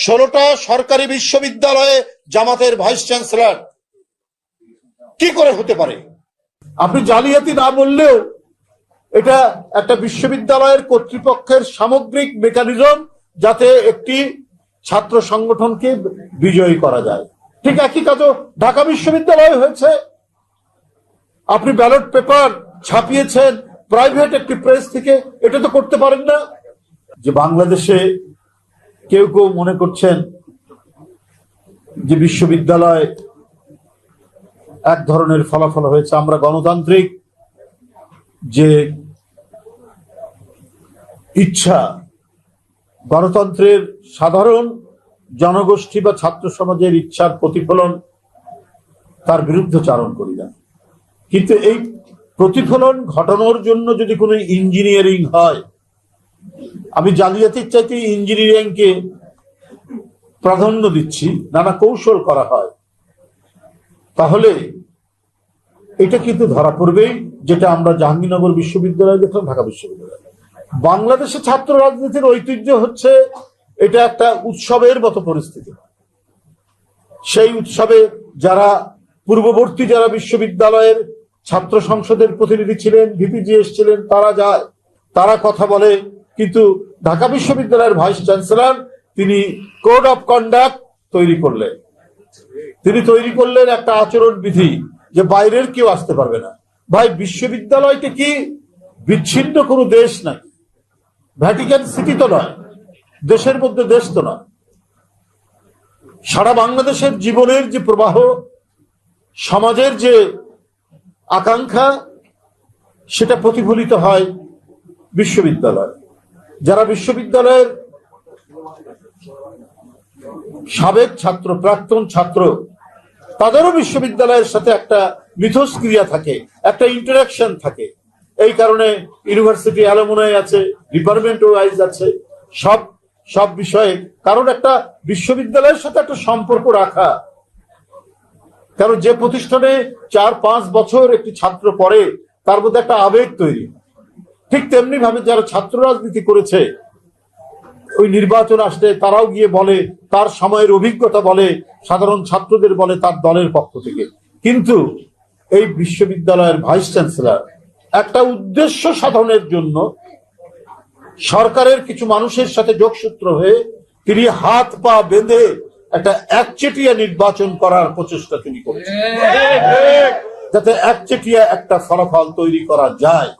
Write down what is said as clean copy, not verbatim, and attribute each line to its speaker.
Speaker 1: 16টা সরকারি বিশ্ববিদ্যালয়ে জামাতের ভাইস চ্যান্সেলর কি করে হতে পারে? আপনি জালিয়াতি না বললেও এটা একটা বিশ্ববিদ্যালয়ের কর্তৃপক্ষের সামগ্রিক মেকানিজম, যাতে একটি ছাত্র সংগঠনকে বিজয়ী করা যায়। ঠিক একই কাজও ঢাকা বিশ্ববিদ্যালয়ে হয়েছে। আপনি ব্যালট পেপার ছাপিয়েছেন প্রাইভেট একটি প্রেস থেকে, এটা তো করতে পারেন না। যে বাংলাদেশে কেউ কেউ মনে করছেন যে বিশ্ববিদ্যালয় এক ধরনের ফলাফল হয়েছে। আমরা গণতান্ত্রিক যে ইচ্ছা, গণতন্ত্রের সাধারণ জনগোষ্ঠী বা ছাত্র সমাজের ইচ্ছার প্রতিফলন, তার বিরুদ্ধচারণ করি না। কিন্তু এই প্রতিফলন ঘটানোর জন্য যদি কোনো ইঞ্জিনিয়ারিং হয়, আমি জালিয়াতির চাইতে ইঞ্জিনিয়ারিংকে প্রাধান্য দিচ্ছি, নানা কৌশল করা হয়, তাহলে এটা কিন্তু ধরা পড়বেই, যেটা আমরা জাহাঙ্গীরনগর বিশ্ববিদ্যালয়ে দেখলাম, ঢাকা বিশ্ববিদ্যালয়। বাংলাদেশে ছাত্র রাজনীতির ঐতিহ্য হচ্ছে এটা একটা উৎসবের মতো পরিস্থিতি। সেই উৎসবে যারা পূর্ববর্তী যারা বিশ্ববিদ্যালয়ের ছাত্র সংসদের প্রতিনিধি ছিলেন, ভিপিজিএস ছিলেন, তারা যায়, তারা কথা বলে, কিন্তু ঢাকা বিশ্ববিদ্যালয়ের ভাইস চ্যান্সেলর তিনি কোড অফ কন্ডাক্ট তৈরি করলেন। তিনি তৈরি করলেন একটা আচরণ বিধি, যে বাইরের কেউ আসতে পারবে না। ভাই, বিশ্ববিদ্যালয়টা কি বিচ্ছিন্ন কোনো দেশ নাকি? ভ্যাটিকান সিটি তো নয়, দেশের মধ্যে দেশ তো নয়। সারা বাংলাদেশের জীবনের যে প্রবাহ, সমাজের যে আকাঙ্ক্ষা, সেটা প্রতিফলিত হয় বিশ্ববিদ্যালয়। যারা বিশ্ববিদ্যালয়ের সাবেক ছাত্র, প্রাক্তন ছাত্র, তাদেরও বিশ্ববিদ্যালয়ের সাথে একটা মিথস্ক্রিয়া থাকে, একটা ইন্টারাকশন থাকে। এই কারণে ইউনিভার্সিটি অ্যালুমনাই আছে, ডিপার্টমেন্ট ওয়াইজ আছে, সব বিষয়ে কারণ একটা বিশ্ববিদ্যালয়ের সাথে একটা সম্পর্ক রাখা। কারণ যে প্রতিষ্ঠানে 4-5 বছর একটি ছাত্র পড়ে, তার মধ্যে একটা আবেগ তৈরি। ঠিক তেমনি ভাবে যারা ছাত্র রাজনীতি করেছে, ওই নির্বাচন আসলে তারাও গিয়ে বলে, তার সময়ের অভিজ্ঞতা বলে, সাধারণ ছাত্রদের বলে তার দলের পক্ষ থেকে। কিন্তু এই বিশ্ববিদ্যালয়ের ভাইস চ্যান্সেলর একটা উদ্দেশ্য সাধনের জন্য সরকারের কিছু মানুষের সাথে যোগসূত্র হয়ে তিনি হাত পা বেঁধে একটা একচেটিয়া নির্বাচন করার প্রচেষ্টা তিনি করেছেন, যাতে একচেটিয়া একটা ফলাফল তৈরি করা যায়।